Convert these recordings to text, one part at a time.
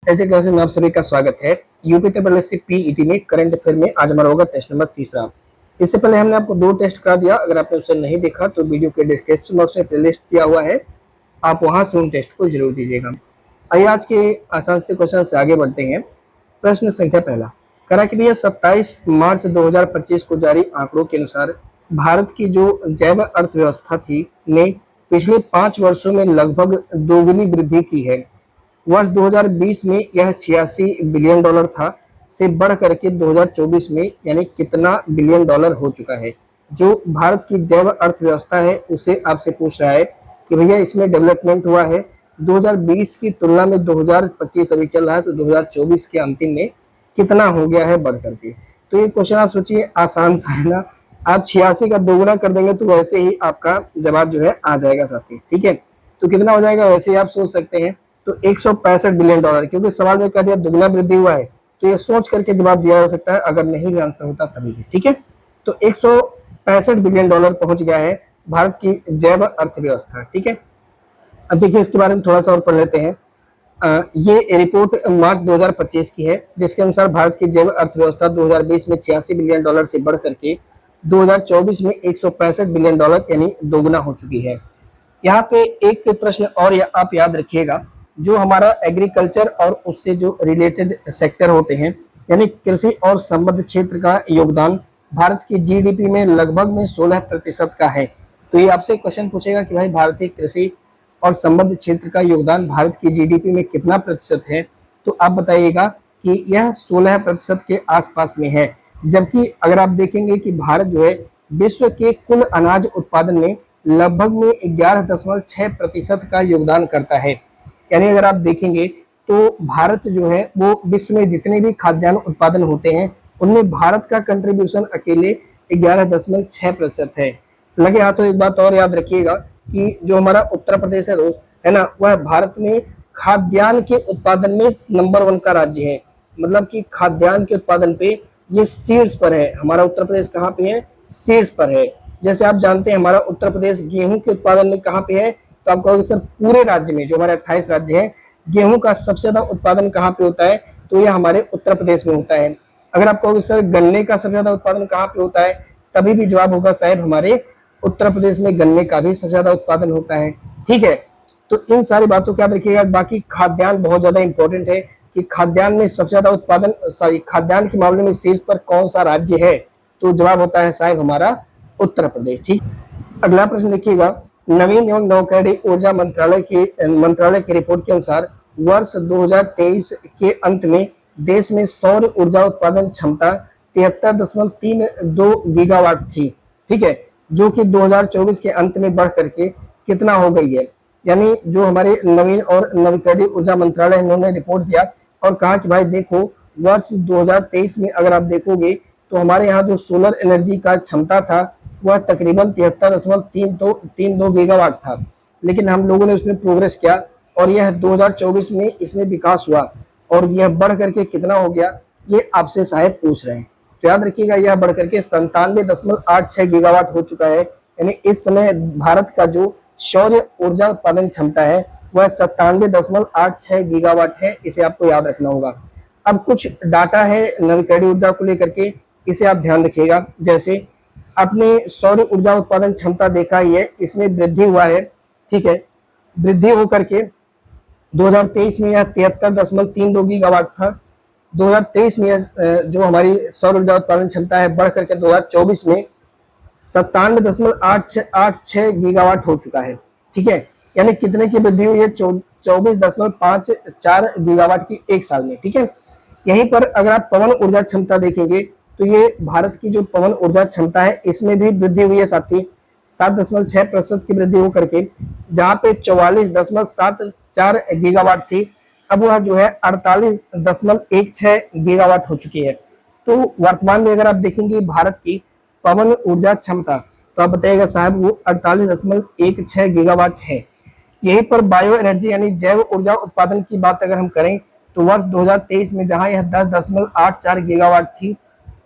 ऐसे क्लासेस में आप सभी का स्वागत है। UP triple S C PET में करंट अफेयर में आज हमारा होगा टेस्ट नंबर 3। इससे पहले हमने आपको 2 टेस्ट करा दिया। अगर आपने उसे नहीं देखा तो वीडियो के डिस्क्रिप्शन बॉक्स में प्लेलिस्ट दिया हुआ है, आप वहां से उन टेस्ट को जरूर दीजिएगा। आइए आज के आसान से क्वेश्चन से आगे बढ़ते हैं। प्रश्न संख्या पहला, करा कि भैया 27 मार्च 2025 को जारी आंकड़ों के अनुसार भारत की जो जैव अर्थव्यवस्था थी ने पिछले 5 वर्षों में लगभग दोगुनी वृद्धि की है। वर्ष 2020 में यह 86 बिलियन डॉलर था, से बढ़ करके 2024 में यानी कितना बिलियन डॉलर हो चुका है। जो भारत की जैव अर्थव्यवस्था है उसे आपसे पूछ रहा है कि भैया इसमें डेवलपमेंट हुआ है 2020 की तुलना में 2025 अभी चल रहा है, तो 2024 के अंतिम में कितना हो गया है बढ़ करके। तो ये क्वेश्चन आप सोचिए आसान सा है ना, आप 86 का दोगुना कर देंगे तो वैसे ही आपका जवाब जो है आ जाएगा साथी। ठीक है, तो कितना हो जाएगा वैसे ही आप सोच सकते हैं। तो 165 बिलियन डॉलर, क्योंकि सवाल में कह दिया दुगना वृद्धि हुआ है तो ये सोच करके जवाब दिया जा सकता है, अगर नहीं भी आंसर होता तभी भी। ठीक है, तो 165 बिलियन डॉलर पहुंच गया है भारत की जैव अर्थव्यवस्था। ठीक है, अब देखिए इसके बारे में थोड़ा सा और पढ़ लेते हैं। ये रिपोर्ट मार्च 2025 की है, जिसके अनुसार भारत की जैव अर्थव्यवस्था 2020 में 86 बिलियन डॉलर से बढ़ करके 2024 में 165 बिलियन डॉलर यानी दोगुना हो चुकी है। यहाँ पे एक प्रश्न और आप याद रखिएगा, जो हमारा एग्रीकल्चर और उससे जो रिलेटेड सेक्टर होते हैं यानी कृषि और संबद्ध क्षेत्र का योगदान भारत की जीडीपी में लगभग में 16% का है। तो ये आपसे क्वेश्चन पूछेगा कि भाई भारतीय कृषि और संबद्ध क्षेत्र का योगदान भारत की जीडीपी में कितना प्रतिशत है, तो आप बताइएगा कि यह 16% के आसपास में है। जबकि अगर आप देखेंगे कि भारत जो है विश्व के कुल अनाज उत्पादन में लगभग में 11.6% का योगदान करता है। यानी अगर आप देखेंगे तो भारत जो है वो विश्व में जितने भी खाद्यान्न उत्पादन होते हैं उनमें भारत का कंट्रीब्यूशन अकेले 11.6% है। लगे हाथों एक बात और याद रखिएगा कि जो हमारा उत्तर प्रदेश है दोस्त है ना, वह भारत में खाद्यान्न के उत्पादन में नंबर 1 का राज्य है। मतलब कि खाद्यान्न के उत्पादन पे ये शीर्ष पर है। हमारा उत्तर प्रदेश कहाँ पे है? शीर्ष पर है। जैसे आप जानते हैं हमारा उत्तर प्रदेश गेहूं के उत्पादन में कहाँ पे है, तो आप कहोगे सर पूरे राज्य में जो हमारे 28 राज्य हैं गेहूं का सबसे ज्यादा उत्पादन कहाँ पे होता है, तो यह हमारे उत्तर प्रदेश में होता है। अगर आप कहोगे सर गन्ने का सबसे ज्यादा उत्पादन कहाँ पे होता है, तभी भी जवाब होगा शायद हमारे उत्तर प्रदेश में गन्ने का भी सबसे ज्यादा उत्पादन होता है। ठीक है, तो इन सारी बातों को याद रखिएगा। बाकी खाद्यान्न बहुत ज्यादा इंपॉर्टेंट है कि खाद्यान्न में सबसे ज्यादा उत्पादन खाद्यान्न के मामले में शीर्ष पर कौन सा राज्य है, तो जवाब होता है शायद हमारा उत्तर प्रदेश। ठीक, अगला प्रश्न देखिएगा, नवीन एवं नवकरणीय ऊर्जा मंत्रालय की रिपोर्ट के अनुसार वर्ष 2023 के अंत में देश में सौर ऊर्जा उत्पादन क्षमता 73.32 गीगावाट थी। ठीक है, जो कि 2024 के अंत में बढ़ करके कितना हो गई है। यानी जो हमारे नवीन और नवीकरणीय ऊर्जा मंत्रालय इन्होंने रिपोर्ट दिया और कहा कि भाई देखो वर्ष 2023 में अगर आप देखोगे तो हमारे यहाँ जो सोलर एनर्जी का क्षमता था वह तकरीबन 73.32 गीगावाट था, लेकिन हम लोगों ने उसमें प्रोग्रेस किया और यह 2024 में इसमें विकास हुआ और यह बढ़ करके कितना हो गया, ये आपसे शायद पूछ रहे हैं। तो याद रखिएगा यह बढ़ करके 97.86 गीगावाट हो चुका है। यानी इस समय भारत का जो सौर ऊर्जा उत्पादन क्षमता है वह 97.86 गीगावाट है। इसे आपको याद रखना होगा। अब कुछ डाटा है नवीकरणीय ऊर्जा को लेकर के, इसे आप ध्यान रखिएगा। जैसे आपने सौर ऊर्जा उत्पादन क्षमता देखा ही है, इसमें वृद्धि हुआ है। ठीक है, वृद्धि होकर के 2023 में यह 73.32 गीगावाट था। 2023 में जो हमारी सौर ऊर्जा उत्पादन क्षमता है बढ़ करके 2024 में 97.86 गीगावाट हो चुका है। ठीक है, यानी कितने की वृद्धि हुई है? 24.54 गीगावाट की एक साल में। ठीक है, यहीं पर अगर आप पवन ऊर्जा क्षमता देखेंगे तो ये भारत की जो पवन ऊर्जा क्षमता है इसमें भी वृद्धि हुई है साथी, 7.6% की वृद्धि होकर के जहाँ पे 44.74 गीगावाट थी, अब वह जो है 48.16 गीगावाट हो चुकी है। तो वर्तमान में अगर आप देखेंगे भारत की पवन ऊर्जा क्षमता तो आप बताइएगा साहब वो 48.16 गीगावाट है। यहीं पर बायो एनर्जी यानी जैव ऊर्जा उत्पादन की बात अगर हम करें तो वर्ष 2023 में जहां यह 10.84 गीगावाट थी,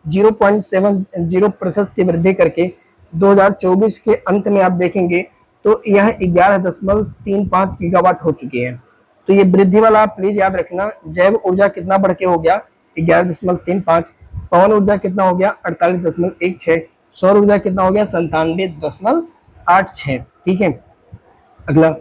0.70% की वृद्धि करके 2024 के अंत में आप देखेंगे तो यह 11.35 गीगावाट हो चुकी है। तो ये वृद्धि वाला आप प्लीज याद रखना। जैव ऊर्जा कितना बढ़ के हो गया 11.35, पवन ऊर्जा कितना हो गया 48.16, सौर ऊर्जा कितना हो गया 97.86। ठीक है। अगला,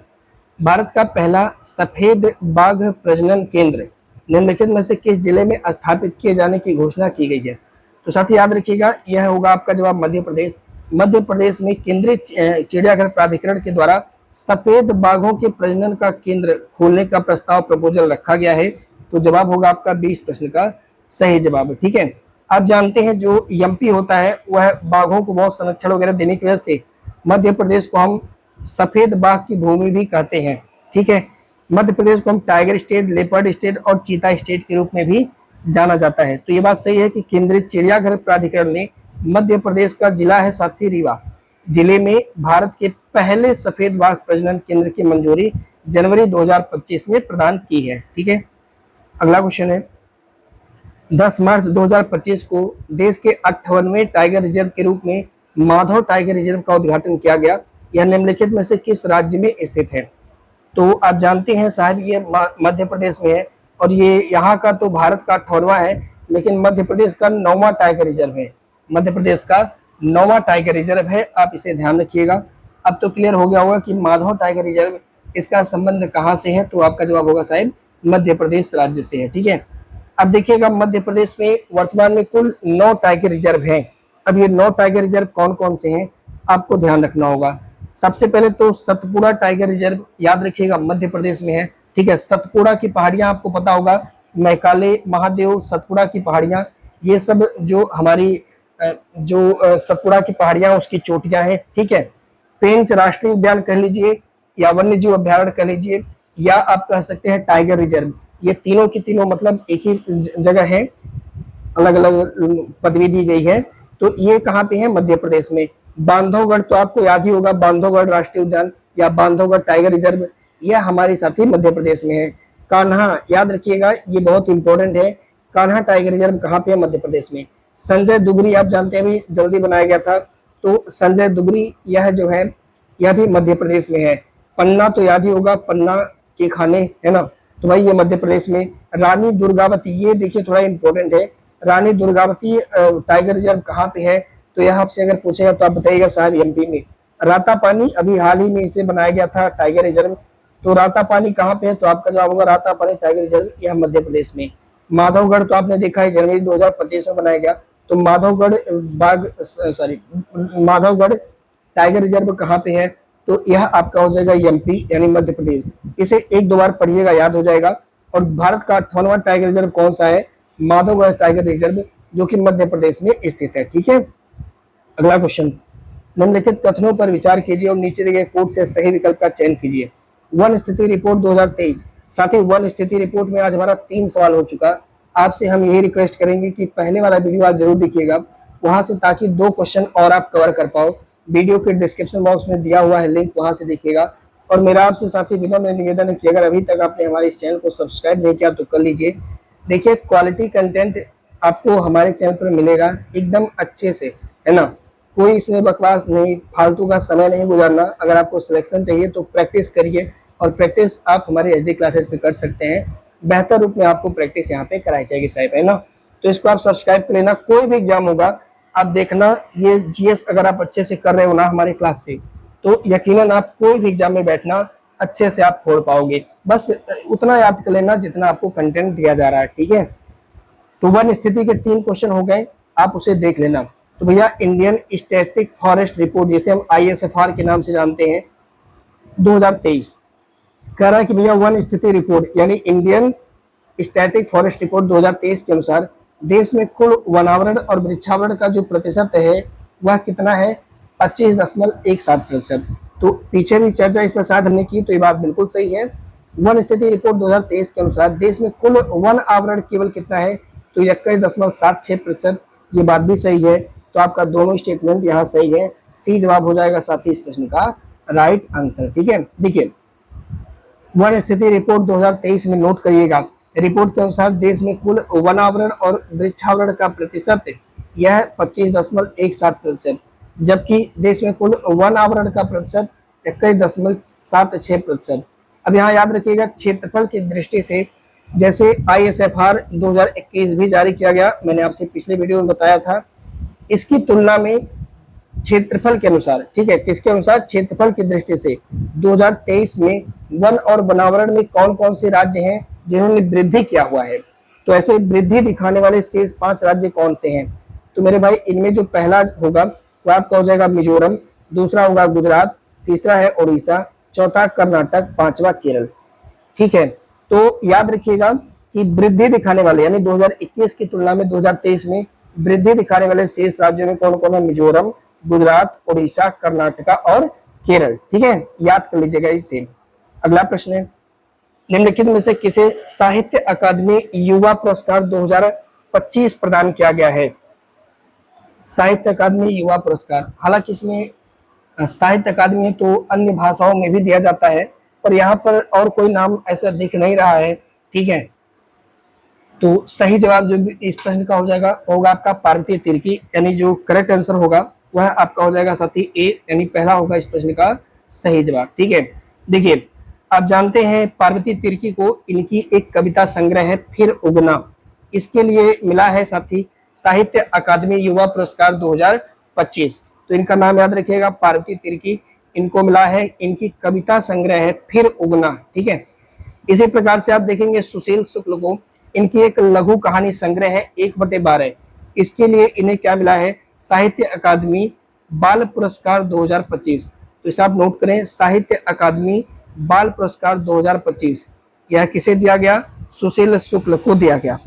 भारत का पहला सफेद बाघ प्रजनन केंद्र निम्नलिखित में से किस जिले में स्थापित किए जाने की घोषणा की गई है? तो साथी याद रखिएगा, यह होगा आपका जवाब मध्य प्रदेश। मध्य प्रदेश में केंद्रीय चिड़ियाघर प्राधिकरण के द्वारा सफेद बाघों के प्रजनन का केंद्र खोलने का प्रस्ताव प्रपोजल रखा गया है। तो जवाब होगा आपका 20 प्रश्न का सही जवाब। ठीक है। आप जानते हैं जो एमपी होता है वह बाघों को बहुत संरक्षण वगैरह देने की वजह से मध्य प्रदेश को हम सफेद बाघ की भूमि भी कहते हैं। ठीक है। मध्य प्रदेश को हम टाइगर स्टेट, लेपर्ड स्टेट और चीता स्टेट के रूप में भी जाना जाता है। तो ये बात सही है कि केंद्रीय चिड़ियाघर प्राधिकरण ने मध्य प्रदेश का जिला है साथी रीवा, जिले में भारत के पहले सफेद बाघ प्रजनन केंद्र की मंजूरी जनवरी 2025 में प्रदान की है। ठीक है। अगला क्वेश्चन है, 10 मार्च 2025 को देश के 58वें टाइगर रिजर्व के रूप में माधव टाइगर रिजर्व का उद्घाटन किया गया। यह निम्नलिखित में से किस राज्य में स्थित है? तो आप जानते हैं साहब ये मध्य प्रदेश में है और ये यहाँ का तो भारत का 58वां है, लेकिन मध्य प्रदेश का 9वां टाइगर रिजर्व है। मध्य प्रदेश का 9वां टाइगर रिजर्व है, आप इसे ध्यान रखिएगा। अब तो क्लियर हो गया होगा कि माधव टाइगर रिजर्व इसका संबंध कहाँ से है, तो आपका जवाब होगा साहब मध्य प्रदेश राज्य से है। ठीक है। अब देखिएगा मध्य प्रदेश में वर्तमान में कुल 9 टाइगर रिजर्व हैं। अब ये 9 टाइगर रिजर्व कौन कौन से हैं आपको ध्यान रखना होगा। सबसे पहले तो सतपुड़ा टाइगर रिजर्व याद रखिएगा मध्य प्रदेश में है। ठीक है। सतपुड़ा की पहाड़ियां आपको पता होगा, मैकाले, महादेव, सतपुड़ा की पहाड़ियां, ये सब जो हमारी जो सतपुड़ा की पहाड़ियां उसकी चोटियां हैं। ठीक है। पेंच राष्ट्रीय उद्यान कह लीजिए या वन्य जीव अभ्यारण्य कह लीजिए या आप कह सकते हैं टाइगर रिजर्व, ये तीनों की तीनों मतलब एक ही जगह है, अलग अलग पदवी दी गई है। तो ये कहाँ पे है? मध्य प्रदेश में। बांधवगढ़ तो आपको याद ही होगा, बांधवगढ़ राष्ट्रीय उद्यान या बांधवगढ़ टाइगर रिजर्व, यह हमारे साथी मध्य प्रदेश में है। कान्हा याद रखिएगा, ये बहुत इंपॉर्टेंट है। कान्हा टाइगर रिजर्व कहाँ पे है? मध्य प्रदेश में। संजय दुगरी आप जानते हैं अभी जल्दी बनाया गया था, तो संजय दुगरी यह जो है यह भी मध्य प्रदेश में है। पन्ना तो याद ही होगा, पन्ना के खाने है ना, तो भाई ये मध्य प्रदेश में। रानी दुर्गावती, ये देखिए थोड़ा इंपॉर्टेंट है, रानी दुर्गावती टाइगर रिजर्व कहाँ पे है? तो यह आपसे अगर पूछेगा तो आप बताइएगा शायद एमपी में। रातापानी अभी हाल ही में इसे बनाया गया था टाइगर रिजर्व, तो रातापानी कहाँ पे है? तो आपका जवाब होगा रातापानी टाइगर रिजर्व, यह मध्य प्रदेश में। माधवगढ़ तो आपने देखा है जनवरी 2025 में बनाया गया, तो माधवगढ़ माधवगढ़ टाइगर रिजर्व कहाँ पे है? तो यह आपका हो जाएगा एमपी यानी मध्य प्रदेश। इसे एक दो बार पढ़िएगा, याद हो जाएगा। और भारत का 58वां टाइगर रिजर्व कौन सा है? माधवगढ़ टाइगर रिजर्व, जो कि मध्य प्रदेश में स्थित है। ठीक है। अगला क्वेश्चन, निम्नलिखित कथनों पर विचार कीजिए और नीचे दिए गए कोड से सही विकल्प का चयन कीजिए। वन स्थिति रिपोर्ट 2023। साथ ही वन स्थिति रिपोर्ट में आज हमारा 3 सवाल हो चुका। आपसे हम यही रिक्वेस्ट करेंगे कि पहले वाला वीडियो आज जरूर देखिएगा वहां से, ताकि 2 क्वेश्चन और आप कवर कर पाओ। वीडियो के डिस्क्रिप्शन बॉक्स में दिया हुआ है लिंक, वहां से देखिएगा। और मेरा आपसे साथी विनम्र निवेदन है कि अगर अभी तक आपने हमारे इस चैनल को सब्सक्राइब नहीं किया तो कर लीजिए। देखिए क्वालिटी कंटेंट आपको हमारे चैनल पर मिलेगा एकदम अच्छे से, है ना, कोई इसमें बकवास नहीं, फालतू का समय नहीं गुजारना। अगर आपको सिलेक्शन चाहिए तो प्रैक्टिस करिए, और प्रैक्टिस आप हमारे एचडी क्लासेस पे कर सकते हैं। बेहतर रूप में आपको प्रैक्टिस यहाँ पे कराई जाएगी साहब, है ना। तो इसको आप सब्सक्राइब कर लेना। कोई भी एग्जाम होगा आप देखना, ये जीएस अगर आप अच्छे से कर रहे हो ना हमारी क्लास से, तो यकीनन आप कोई भी एग्जाम में बैठना अच्छे से आप फोड़ पाओगे। बस उतना याद कर लेना जितना आपको कंटेंट दिया जा रहा है। ठीक है। तो वन स्थिति के 3 क्वेश्चन हो गए, आप उसे देख लेना। तो भैया इंडियन स्टैटिक फॉरेस्ट रिपोर्ट, जिसे हम आईएसएफआर के नाम से जानते हैं, 2023 कह रहा है कि भैया वन स्थिति रिपोर्ट यानी इंडियन स्टैटिक फॉरेस्ट रिपोर्ट 2023 के अनुसार देश में कुल वनावरण और वृक्षावरण का जो प्रतिशत है वह कितना है? 25.17%। तो पीछे भी चर्चा इस पर शायद हमने की, तो ये बात बिल्कुल सही है। वन स्थिति रिपोर्ट 2023 के अनुसार देश में कुल वन आवरण केवल कितना है? तो 21.76%। ये बात भी सही है। तो आपका दोनों स्टेटमेंट यहाँ सही है, सी जवाब हो जाएगा साथी इस प्रश्न का राइट आंसर। ठीक है। देखिए वन स्थिति रिपोर्ट 2023 में नोट करिएगा, रिपोर्ट के अनुसार देश में कुल वनावरण और वृक्षावरण का प्रतिशत यह 25.17%, जबकि देश में कुल वन आवरण का प्रतिशत 21.76%। अब यहाँ याद रखिएगा क्षेत्रफल की दृष्टि से जैसे ISFR 2021 भी जारी किया गया, मैंने आपसे पिछले वीडियो में बताया था, इसकी तुलना में क्षेत्रफल के अनुसार, ठीक है, किसके अनुसार, क्षेत्रफल की दृष्टि से 2023 में वन और वनावरण में कौन कौन से राज्य हैं जिन्होंने वृद्धि किया हुआ है। तो ऐसे वृद्धि दिखाने वाले शेष 5 राज्य कौन से हैं। तो मेरे भाई इनमें जो पहला होगा वह आपका हो जाएगा मिजोरम, दूसरा होगा गुजरात, तीसरा है उड़ीसा, चौथा कर्नाटक, पांचवा केरल। ठीक है, तो याद रखिएगा कि वृद्धि दिखाने वाले यानी 2021 की तुलना में 2023 में वृद्धि दिखाने वाले शेष राज्यों में कौन कौन है, मिजोरम, गुजरात, उड़ीसा, कर्नाटका और केरल। ठीक है, याद कर लीजिएगा इसे। अगला प्रश्न है, निम्नलिखित में से किसे साहित्य अकादमी युवा पुरस्कार 2025 प्रदान किया गया है। साहित्य अकादमी युवा पुरस्कार, हालांकि इसमें साहित्य अकादमी तो अन्य भाषाओं में भी दिया जाता है, पर यहाँ पर और कोई नाम ऐसा दिख नहीं रहा है। ठीक है, तो सही जवाब जो इस प्रश्न का हो जाएगा होगा आपका पार्वती तिर्की, यानी जो करेक्ट आंसर होगा वह आपका हो जाएगा साथी ए, यानी पहला होगा इस प्रश्न का सही जवाब। ठीक है, देखिए आप जानते हैं पार्वती तिर्की को इनकी एक कविता संग्रह है फिर उगना, इसके लिए मिला है साथी साहित्य अकादमी युवा पुरस्कार 2025। तो इनका नाम याद रखिएगा पार्वती तिर्की, इनको मिला है इनकी कविता संग्रह है फिर उगना। ठीक है, इसी प्रकार से आप देखेंगे सुशील शुक्ल को इनकी एक लघु कहानी संग्रह है 1/12, इसके लिए इन्हें क्या मिला है, साहित्य अकादमी बाल पुरस्कार 2025। तो इसे आप नोट करें, साहित्य अकादमी बाल पुरस्कार 2025 यह किसे दिया गया, सुशील शुक्ल को दिया गया।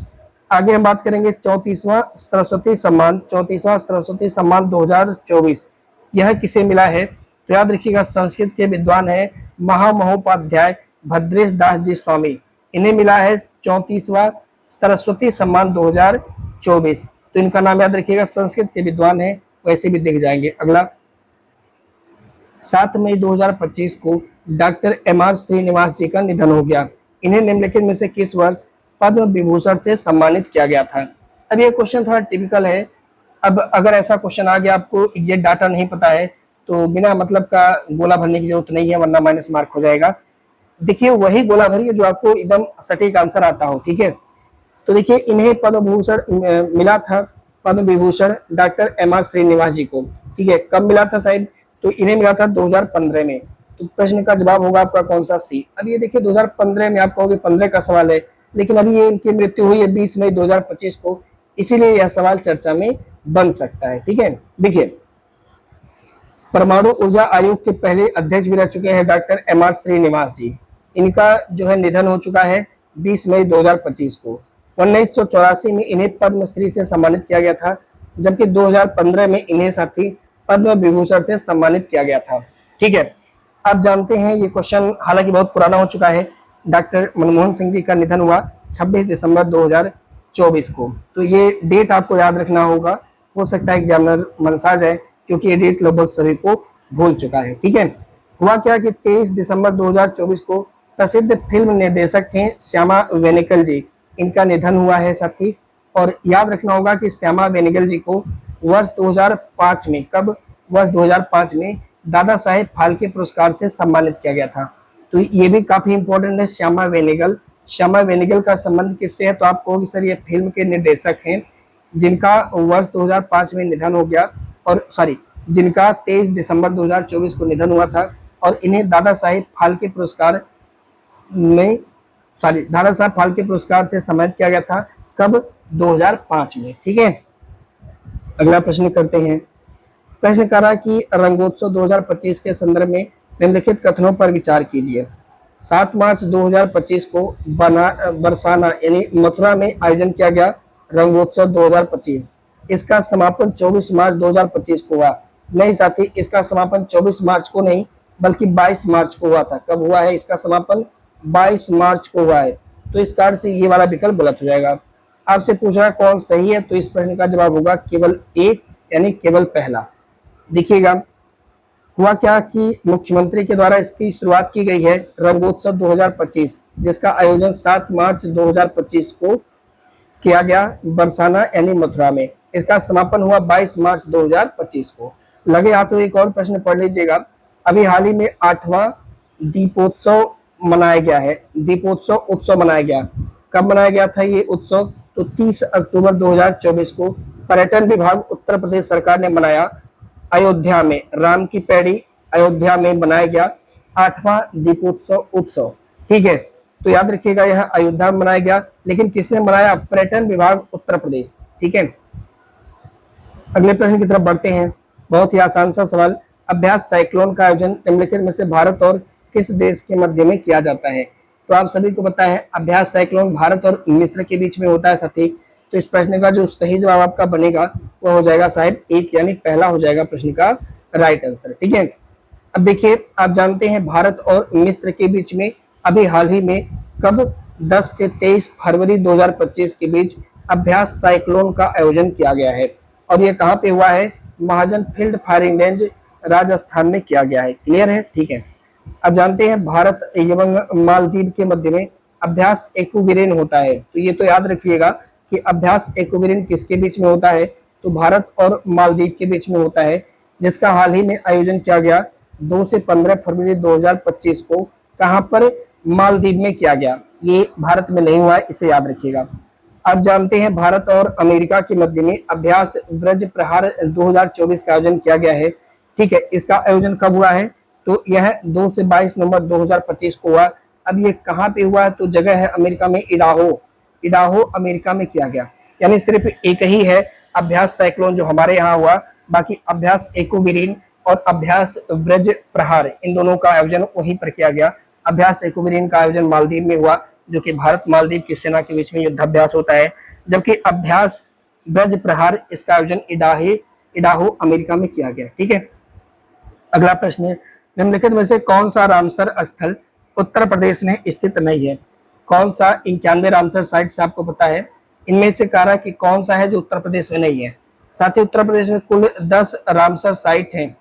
आगे हम बात करेंगे 34वां सरस्वती सम्मान, 34वां सरस्वती सम्मान 2024 यह किसे मिला है। तो याद रखिएगा संस्कृत के विद्वान है महामहोपाध्याय भद्रेश दास जी स्वामी, इन्हें मिला है 34वां सरस्वती सम्मान 2024। तो इनका नाम याद रखिएगा, संस्कृत के विद्वान है, वैसे भी दिख जाएंगे। अगला 7 मई 2025 को डॉक्टर MR श्रीनिवास जी का निधन हो गया, इन्हें निम्नलिखित में से किस वर्ष पद्म विभूषण से सम्मानित किया गया था। अब ये क्वेश्चन थोड़ा टिपिकल है, अब अगर ऐसा क्वेश्चन आ गया आपको ये डाटा नहीं पता है तो बिना मतलब का गोला भरने की जरूरत नहीं है, वरना माइनस मार्क हो जाएगा। देखिए वही गोला भरिए जो आपको एकदम सटीक आंसर आता हो। ठीक है, तो देखिए इन्हें पद्म विभूषण मिला था, पद्म विभूषण डॉक्टर MR श्रीनिवास जी को। ठीक है, कब मिला था साहब, तो इन्हें मिला था 2015 में। तो प्रश्न का जवाब होगा आपका कौन सा, सी। अब ये देखिए 2015 में, आप कहोगे 15 का सवाल है, लेकिन अभी ये इनकी मृत्यु हुई है 20 मई 2025 को, इसीलिए यह सवाल चर्चा में बन सकता है। ठीक है, देखिए परमाणु ऊर्जा आयोग के पहले अध्यक्ष भी रह चुके हैं डॉक्टर MR श्रीनिवास जी, इनका जो है निधन हो चुका है 20 मई 2025 को। 1984 में इन्हें पद्मश्री से सम्मानित किया गया था, जबकि 2015 में इन्हें साथी पद्म विभूषण से सम्मानित किया गया था। ठीक है, आप जानते हैं ये क्वेश्चन हालांकि बहुत पुराना हो चुका है, डॉक्टर मनमोहन सिंह जी का निधन हुआ 26 दिसंबर 2024 को। तो ये डेट आपको याद रखना होगा, हो सकता है एग्जामिनर मनसा जाए क्योंकि ये डेट लगभग सभी को भूल चुका है। ठीक है, हुआ क्या कि 23 दिसंबर 2024 को प्रसिद्ध फिल्म निर्देशक थे श्यामा बेनेगल जी, इनका निधन हुआ है साथी। और याद रखना होगा कि श्यामा बेनेगल जी को वर्ष 2005 में, कब, वर्ष 2005 में दादा साहेब फाल्के पुरस्कार से सम्मानित किया गया था। तो ये भी काफी इंपॉर्टेंट है, श्यामा बेनेगल। श्यामा बेनेगल का संबंध किससे है, तो आप कहोगे सर ये फिल्म के निर्देशक हैं जिनका वर्ष 2005 में निधन हो गया, और सॉरी जिनका 23 दिसंबर 2024 को निधन हुआ था, और इन्हें दादा साहेब फाल्के पुरस्कार में, दादा साहेब फाल्के पुरस्कार से सम्मानित किया गया था, कब, 2005 में। ठीक है, अगला प्रश्न करते हैं। प्रश्न करा कि रंगोत्सव 2025 के संदर्भ में निम्नलिखित कथनों पर विचार कीजिए। 7 मार्च 2025 को बरसाना यानी मथुरा में आयोजन किया गया रंगोत्सव 2025, इसका समापन 24 मार्च 2025 को हुआ। नहीं साथी, इसका समापन 24 मार्च को नहीं बल्कि 22 मार्च को हुआ था। कब हुआ है इसका समापन, 22 मार्च को हुआ है। तो इस कारण से ये वाला विकल्प गलत हो जाएगा। आपसे पूछ रहा कौन सही है, तो इस प्रश्न का जवाब होगा केवल एक, यानी केवल पहला। देखिएगा हुआ क्या कि मुख्यमंत्री के द्वारा इसकी शुरुआत की गई है रंगोत्सव 2025, जिसका आयोजन 7 मार्च 2025 को किया गया बरसाना यानी मथुरा में। इसका समापन हुआ 22 मार्च 2025 को। लगे हाथों एक और प्रश्न पढ़ लीजिएगा। अभी हाल ही में 8वां दीपोत्सव मनाया गया है, दीपोत्सव उत्सव मनाया गया। कब मनाया गया था ये उत्सव? तो 30 अक्टूबर 2024 को पर्यटन विभाग उत्तर प्रदेश सरकार ने मनाया। अयोध्या में राम की पैड़ी अयोध्या में मनाया गया 8वां दीपोत्सव उत्सव। ठीक है, तो याद रखिएगा यह अयोध्या में मनाया गया, लेकिन किसने मनाया? पर्यटन विभाग उत्तर प्रदेश। ठीक है, अगले प्रश्न की तरफ बढ़ते हैं। बहुत ही आसान सा सवाल, अभ्यास साइक्लोन का आयोजन निम्नलिखित में से भारत और किस देश के मध्य में किया जाता है? तो आप सभी को पता है अभ्यास साइक्लोन भारत और मिस्र के बीच में होता है साथी। तो इस प्रश्न का जो सही जवाब आपका बनेगा वह हो जाएगा शायद एक, यानी पहला हो जाएगा प्रश्न का राइट आंसर। ठीक है, अब देखिए आप जानते हैं भारत और मिस्र के बीच में अभी हाल ही में कब 10 से 23 फरवरी 2025 के बीच अभ्यास साइक्लोन का आयोजन किया गया है, और ये कहाँ पे हुआ है? महाजन फील्ड फायरिंग रेंज राजस्थान में किया गया है। क्लियर है? ठीक है, अब जानते हैं भारत एवं मालदीव के मध्य में अभ्यास एक्विरिन होता है। तो ये तो याद रखिएगा कि अभ्यास एक्विरिन किसके बीच में होता है? तो भारत और मालदीव के बीच में होता है, जिसका हाल ही में आयोजन किया गया 2 से 15 फरवरी 2025 को। कहां पर? मालदीव में किया गया, ये भारत में नहीं हुआ है, इसे याद रखिएगा। आप जानते हैं भारत और अमेरिका के मध्य में अभ्यास ब्रज प्रहार 2024 का आयोजन किया गया है। ठीक है, इसका आयोजन कब हुआ है? तो यह 2 से 22 नवंबर 2025 को हुआ। अब ये कहाँ पे हुआ है? तो जगह है अमेरिका में, इडाहो अमेरिका में किया गया। यानी सिर्फ एक ही है अभ्यास साइक्लोन जो हमारे यहाँ हुआ, बाकी अभ्यास एक्विरिन और अभ्यास ब्रज प्रहार इन दोनों का आयोजन वहीं पर किया गया। अभ्यास एक्विरिन का आयोजन मालदीव में हुआ, जो कि भारत मालदीव की सेना के बीच में युद्धाभ्यास होता है, जबकि अभ्यास ब्रज प्रहार इसका आयोजन इडाहो अमेरिका में किया गया। ठीक है, अगला प्रश्न है, निम्नलिखित में से कौन सा रामसर स्थल उत्तर प्रदेश में स्थित नहीं है? कौन सा 91 रामसर साइट से आपको पता है, इनमें से कहा कि कौन सा है जो उत्तर प्रदेश में नहीं है? साथ ही उत्तर प्रदेश में कुल 10 रामसर साइट हैं,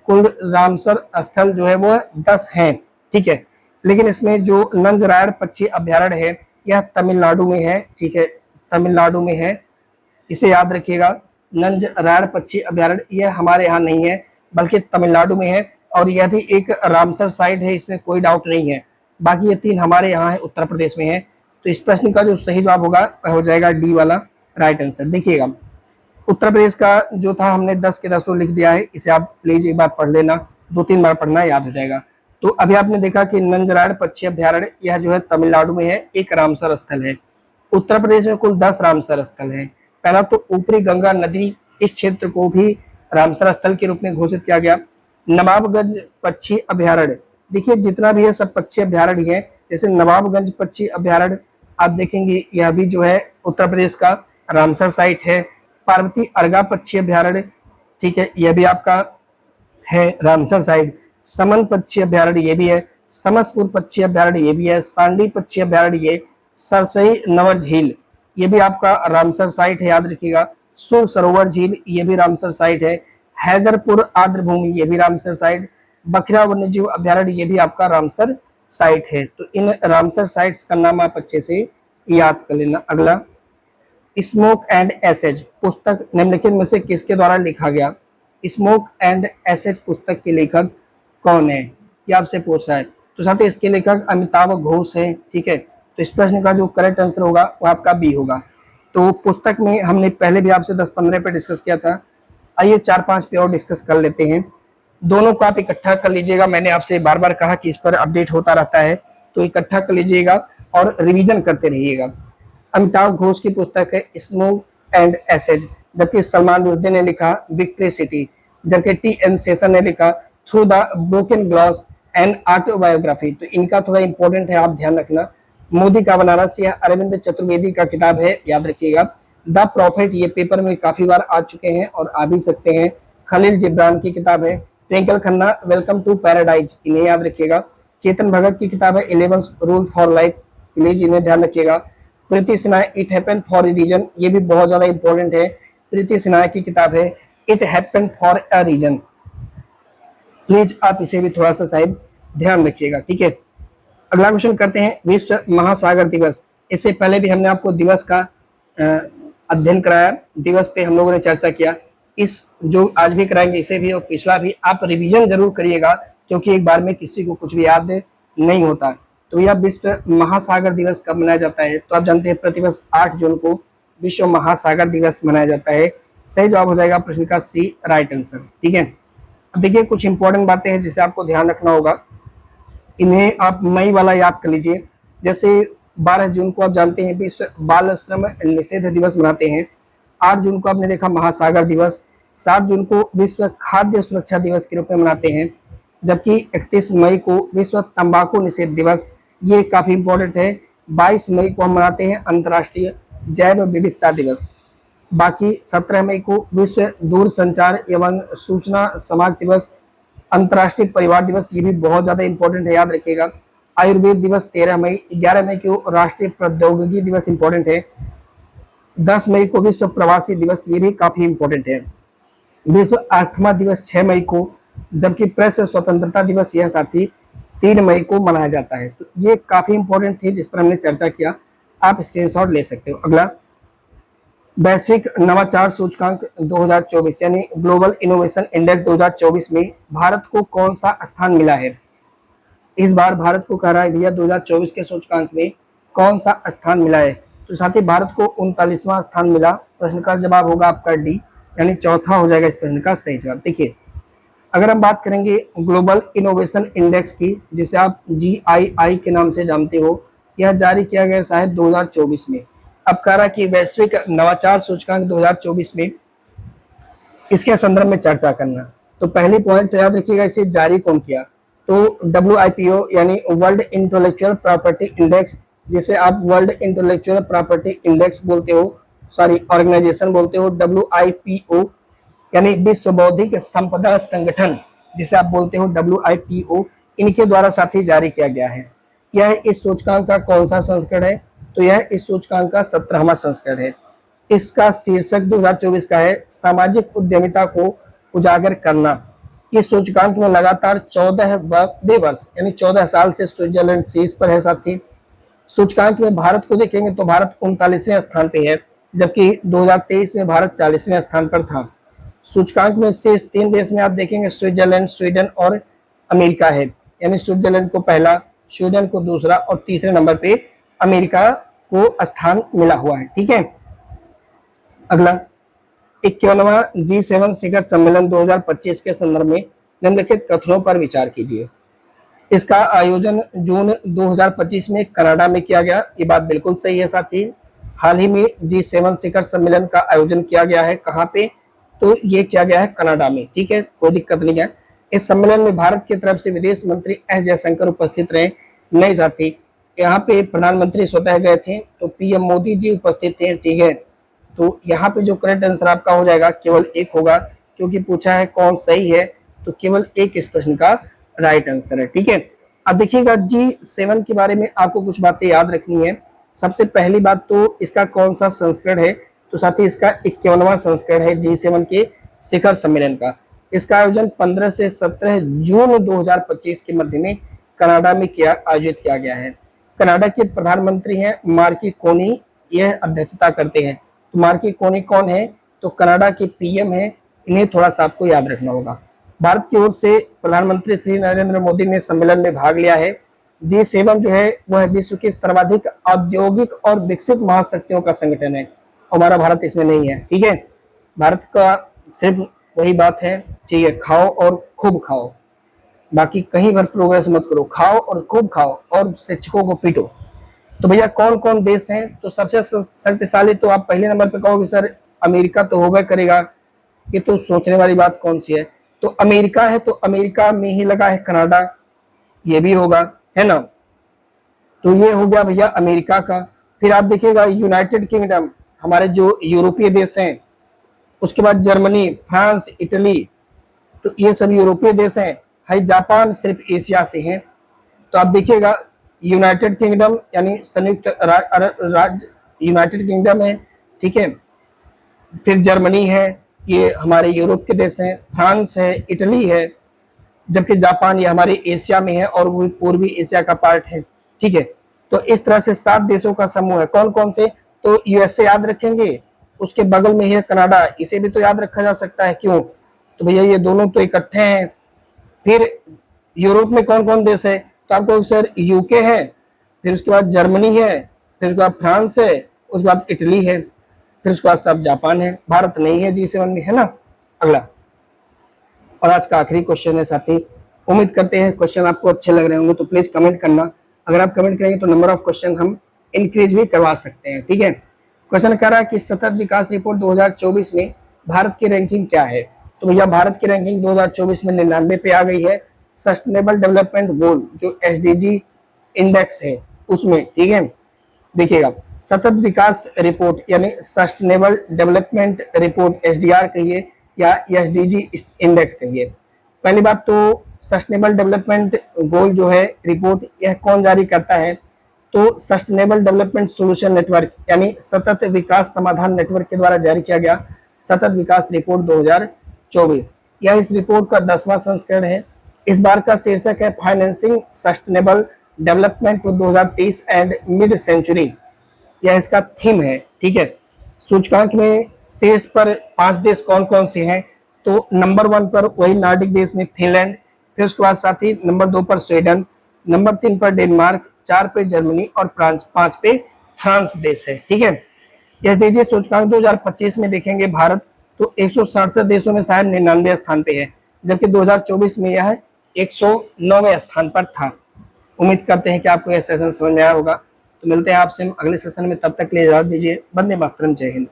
कुल रामसर स्थल जो है वो 10 हैं। ठीक है, लेकिन इसमें जो नंजरायड़ पक्षी अभ्यारण्य है यह तमिलनाडु में है। ठीक है, तमिलनाडु में है, इसे याद रखिएगा। नंजरायड़ पक्षी अभ्यारण्य यह हमारे यहाँ नहीं है बल्कि तमिलनाडु में है, और यह भी एक रामसर साइट है, इसमें कोई डाउट नहीं है। बाकी ये 3 हमारे यहाँ है, उत्तर प्रदेश में है। तो इस प्रश्न का जो सही जवाब होगा वह हो जाएगा डी वाला राइट आंसर। देखिएगा उत्तर प्रदेश का जो था हमने 10 के 10 लिख दिया है, इसे आप प्लीज एक बार पढ़ लेना, 2-3 बार पढ़ना, याद हो जाएगा। तो अभी आपने देखा कि नंजरायड़ पक्षी अभ्यारण्य यह जो है तमिलनाडु में है, एक रामसर स्थल है। उत्तर प्रदेश में कुल 10 रामसर स्थल है। पहला तो ऊपरी गंगा नदी, इस क्षेत्र को भी रामसर स्थल के रूप में घोषित किया गया। नवाबगंज पक्षी अभ्यारण्य, देखिए जितना भी है सब पक्षी अभ्यारण्य है। जैसे नवाबगंज पक्षी अभ्यारण्य आप देखेंगे यह भी जो है उत्तर प्रदेश का रामसर साइट है। पार्वती अर्गा पक्षी अभ्यारण्य, ठीक है, यह भी आपका है रामसर साइट। समन पक्षी अभ्यारण्य ये भी है, समसपुर पक्षी अभ्यारण्य ये भी है, सांडी पक्षी अभ्यारण्य ये, सरसई नवर झील ये भी आपका रामसर साइट है, याद रखिएगा। सुर सरोवर झील ये भी रामसर साइट है। हैदरपुर आर्द्र भूमि ये भी रामसर साइट। बखरा वन्यजीव अभ्यारण्य ये भी आपका रामसर साइट है। तो इन रामसर साइट्स का नाम आप अच्छे से याद कर लेना। अगला, स्मोक एंड एसेज पुस्तक निम्नलिखित में से किसके द्वारा लिखा गया? स्मोक एंड एसेज पुस्तक के लेखक कौन है, ये आपसे पूछ रहा है। तो साथ इसके लेखक अमिताभ घोष हैं। ठीक है, तो इस प्रश्न का जो करेक्ट आंसर होगा वो आपका बी होगा। तो पुस्तक में हमने पहले भी आपसे 10-15 पे डिस्कस किया था, आइए 4-5 पे और डिस्कस कर लेते हैं। दोनों को आप इकट्ठा कर लीजिएगा, मैंने आपसे बार बार कहा कि इस पर अपडेट होता रहता है, तो इकट्ठा कर लीजिएगा और रिवीजन करते रहिएगा। अमिताभ घोष की पुस्तक है स्मोक एंड एसेज, जबकि सलमान रुश्दी ने लिखा विक्ट्री सिटी, जबकि टी.एन. शेषन ने लिखा through the broken glass and autobiography. तो इनका थोड़ा इंपॉर्टेंट है, आप ध्यान रखना। मोदी का बनारस यह अरविंद चतुर्वेदी का किताब है, याद रखिएगा। द प्रॉफिट ये पेपर में काफी बार आ चुके हैं और आ भी सकते हैं, खलील जिब्रान की किताब है। Twinkle Khanna welcome to paradise, इन्हें याद रखिएगा। चेतन भगत की किताब है 11 रूल फॉर लाइफ, प्लीज इन्हें ध्यान रखिएगा। Preeti Sinha it happened for a reason, ये भी बहुत ज्यादा इंपॉर्टेंट है। प्रीति सिन्हा की किताब है it happened for a reason, please आप इसे भी थोड़ा सा शायद ध्यान रखिएगा। ठीक है, अगला क्वेश्चन करते हैं। विश्व महासागर दिवस, इससे पहले भी हमने आपको दिवस का अध्ययन कराया, दिवस पे हम लोगों ने चर्चा किया। इस जो आज भी कराएंगे इसे भी और पिछला भी, आप रिवीजन जरूर करिएगा क्योंकि एक बार में किसी को कुछ भी याद नहीं होता। तो यह विश्व महासागर दिवस कब मनाया जाता है? तो आप जानते हैं प्रतिवर्ष 8 जून को विश्व महासागर दिवस मनाया जाता है। सही जवाब हो जाएगा प्रश्न का सी, राइट आंसर। ठीक है, अब देखिए कुछ इंपॉर्टेंट बातें हैं जिसे आपको ध्यान रखना होगा, इन्हें आप मई वाला याद कर लीजिए। जैसे 12 जून को आप जानते हैं विश्व बाल श्रम निषेध दिवस मनाते हैं। 8 जून को आपने देखा महासागर दिवस। 7 जून को विश्व खाद्य सुरक्षा दिवस के रूप में मनाते हैं, जबकि 31 मई को विश्व तंबाकू निषेध दिवस, ये काफी इंपॉर्टेंट है। 22 मई को हम मनाते हैं अंतर्राष्ट्रीय जैव विविधता दिवस। बाकी 17 मई को विश्व दूरसंचार एवं सूचना समाज दिवस, अंतर्राष्ट्रीय परिवार दिवस, ये भी बहुत ज्यादा इंपॉर्टेंट है, याद रखिएगा। आयुर्वेद दिवस 13 मई। 11 मई को राष्ट्रीय प्रौद्योगिकी दिवस इंपॉर्टेंट है। 10 मई को विश्व प्रवासी दिवस, ये भी काफी इंपॉर्टेंट है। विश्व अस्थमा दिवस 6 मई को, जबकि प्रेस स्वतंत्रता दिवस यह साथी 3 मई को मनाया जाता है। तो ये काफी इंपॉर्टेंट थे जिस पर हमने चर्चा किया, आप स्क्रीनशॉट ले सकते हो। अगला, वैश्विक नवाचार सूचकांक 2024 यानी ग्लोबल इनोवेशन इंडेक्स 2024 में भारत को कौन सा स्थान मिला है? इस बार भारत को कह रहा है भैया 2024 के सूचकांक में कौन सा स्थान मिला है? तो साथ ही भारत को 39वां स्थान मिला। प्रश्न का जवाब होगा आपका डी, यानी चौथा हो जाएगा इस प्रश्न का सही जवाब। देखिए, अगर हम बात करेंगे ग्लोबल इनोवेशन इंडेक्स की, जिसे आप GII के नाम से जानते हो, यह जारी किया गया शायद 2024 में। अब कह रहा कि वैश्विक नवाचार सूचकांक 2024 में इसके संदर्भ में चर्चा करना। तो पहली पॉइंट तो याद रखिएगा, इसे जारी कौन किया? तो WIPO यानी वर्ल्ड इंटेलेक्चुअल प्रॉपर्टी इंडेक्स, जिसे आप वर्ल्ड इंटेलेक्चुअल प्रॉपर्टी इंडेक्स बोलते हो, सॉरी ऑर्गेनाइजेशन बोलते हो, WIPO यानी विश्व बौद्धिक संपदा संगठन, जिसे आप बोलते हो WIPO, इनके द्वारा साथ ही जारी किया गया है। यह इस सूचकांक का कौन सा संस्करण है? तो यह इस सूचकांक का 17वां संस्करण है। इसका शीर्षक 2024 का है सामाजिक उद्यमिता को उजागर करना। इस सूचकांक में लगातार 14वें वर्ष यानी 14 साल से स्विट्जरलैंड शीर्ष पर है। साथी सूचकांक में भारत को देखेंगे तो भारत 39वें स्थान पे है, जबकि 2023 में भारत 40वें स्थान पर था। सूचकांक में शीर्ष 3 देश में आप देखेंगे स्विट्जरलैंड, स्वीडन और अमेरिका है, यानी स्विट्जरलैंड को पहला, स्वीडन को दूसरा और तीसरे नंबर पे अमेरिका को स्थान मिला हुआ है। ठीक है, अगला 51वां G7 शिखर सम्मेलन 2025 के संदर्भ में निम्नलिखित कथनों पर विचार कीजिए। इसका आयोजन जून 2025 में कनाडा में किया गया, ये बात बिल्कुल सही है साथी। हाल ही में G7 शिखर सम्मेलन का आयोजन किया गया है, कहाँ पे? तो ये किया गया है कनाडा में। ठीक है, कोई दिक्कत नहीं है। इस सम्मेलन में भारत की तरफ से विदेश मंत्री एस जयशंकर उपस्थित रहे। नहीं साथी, यहाँ पे प्रधानमंत्री स्वतः गए थे, तो PM मोदी जी उपस्थित थे। ठीक है, तो यहाँ पे जो करेक्ट आंसर आपका हो जाएगा केवल एक होगा, क्योंकि पूछा है कौन सही है, तो केवल एक इस प्रश्न का राइट आंसर है। ठीक है, अब देखिएगा G7 के बारे में आपको कुछ बातें याद रखनी है। सबसे पहली बात तो इसका कौन सा संस्करण है? तो साथ ही इसका 51वां संस्करण है G7 के शिखर सम्मेलन का। इसका आयोजन 15 से 17 जून 2025 के मध्य में कनाडा में आयोजित किया गया है। कनाडा के प्रधानमंत्री हैं मार्की कोनी, यह अध्यक्षता करते हैं। तो मार्की कोनी कौन है? तो कनाडा के PM है। इन्हें थोड़ा सा आपको याद रखना होगा। भारत की ओर से प्रधानमंत्री श्री नरेंद्र मोदी ने सम्मेलन में भाग लिया है। G7 जो है वह विश्व की सर्वाधिक औद्योगिक और विकसित महाशक्तियों का संगठन है। हमारा भारत इसमें नहीं है। ठीक है, भारत का सिर्फ वही बात है, ठीक है, खाओ और खूब खाओ, बाकी कहीं पर प्रोग्रेस मत करो, खाओ और खूब खाओ और शिक्षकों को पीटो। तो भैया कौन कौन देश हैं? तो सबसे शक्तिशाली तो आप पहले नंबर पे कहोगे सर अमेरिका तो होगा करेगा, ये तो सोचने वाली बात कौन सी है? तो अमेरिका है, तो अमेरिका में ही लगा है कनाडा, ये भी होगा, है ना। तो ये हो गया भैया अमेरिका का। फिर आप देखिएगा यूनाइटेड किंगडम, हमारे जो यूरोपीय देश हैं, उसके बाद जर्मनी, फ्रांस, इटली, तो ये सब यूरोपीय देश हैं। हाई जापान सिर्फ एशिया से हैं। तो आप देखिएगा यूनाइटेड किंगडम यानी संयुक्त राज्य यूनाइटेड किंगडम है। ठीक है, फिर जर्मनी है, ये हमारे यूरोप के देश हैं, फ्रांस है, इटली है, जबकि जापान ये हमारे एशिया में है और वो पूर्वी एशिया का पार्ट है। ठीक है, तो इस तरह से 7 देशों का समूह है। कौन कौन से? तो USA याद रखेंगे, उसके बगल में ही है कनाडा, इसे भी तो याद रखा जा सकता है। क्यों? तो भैया ये दोनों तो इकट्ठे हैं। फिर यूरोप में कौन कौन देश है? तो आपको सर UK है, फिर उसके बाद जर्मनी है, फिर उसके बाद फ्रांस है, उसके बाद इटली है, फिर उसके बाद सब जापान है। भारत नहीं है G7 में, है ना। अगला और आज का आखिरी क्वेश्चन है साथी। उम्मीद करते हैं क्वेश्चन आपको अच्छे लग रहे होंगे, तो प्लीज कमेंट करना। अगर आप कमेंट करेंगे तो नंबर ऑफ क्वेश्चन हम इंक्रीज भी करवा सकते हैं, ठीक है। क्वेश्चन कह रहा है कि सतत विकास रिपोर्ट 2024 में भारत की रैंकिंग क्या है। तो भैया भारत की रैंकिंग 2024 में 99 पे आ गई है। सस्टेनेबल डेवलपमेंट गोल जो SDG इंडेक्स है उसमें, ठीक है। देखिएगा, सतत विकास रिपोर्ट यानी सस्टेनेबल डेवलपमेंट रिपोर्ट SDR कहिए या SDG इंडेक्स कहिए। पहली बात तो सस्टेनेबल डेवलपमेंट गोल जो है रिपोर्ट, यह कौन जारी करता है। तो सस्टेनेबल डेवलपमेंट सॉल्यूशन नेटवर्क यानी सतत विकास समाधान नेटवर्क के द्वारा जारी किया गया सतत विकास रिपोर्ट 2024। यह इस रिपोर्ट का 10वां संस्करण है। इस बार का शीर्षक है financing sustainable development to 2030 and mid century. यह इसका थीम है, ठीक है। सूचकांक में शीर्ष पर 5 देश कौन कौन से हैं। तो नंबर 1 पर वही नॉर्डिक देश में फिनलैंड, फिर उसके बाद साथ ही नंबर 2 पर स्वीडन, नंबर 3 पर डेनमार्क, 4 पे जर्मनी और 5 पे फ्रांस देश है, ठीक है। SDG सूचकांक 2025 में देखेंगे भारत तो 167 देशों में शायद 99 स्थान पे है, जबकि 2024 में यह 109वें स्थान पर था। उम्मीद करते हैं कि आपको यह सेशन समझ में आया होगा। तो मिलते हैं आपसे अगले सेशन में, तब तक के लिए इजाजत दीजिए। वंदे मातरम, जय हिंद।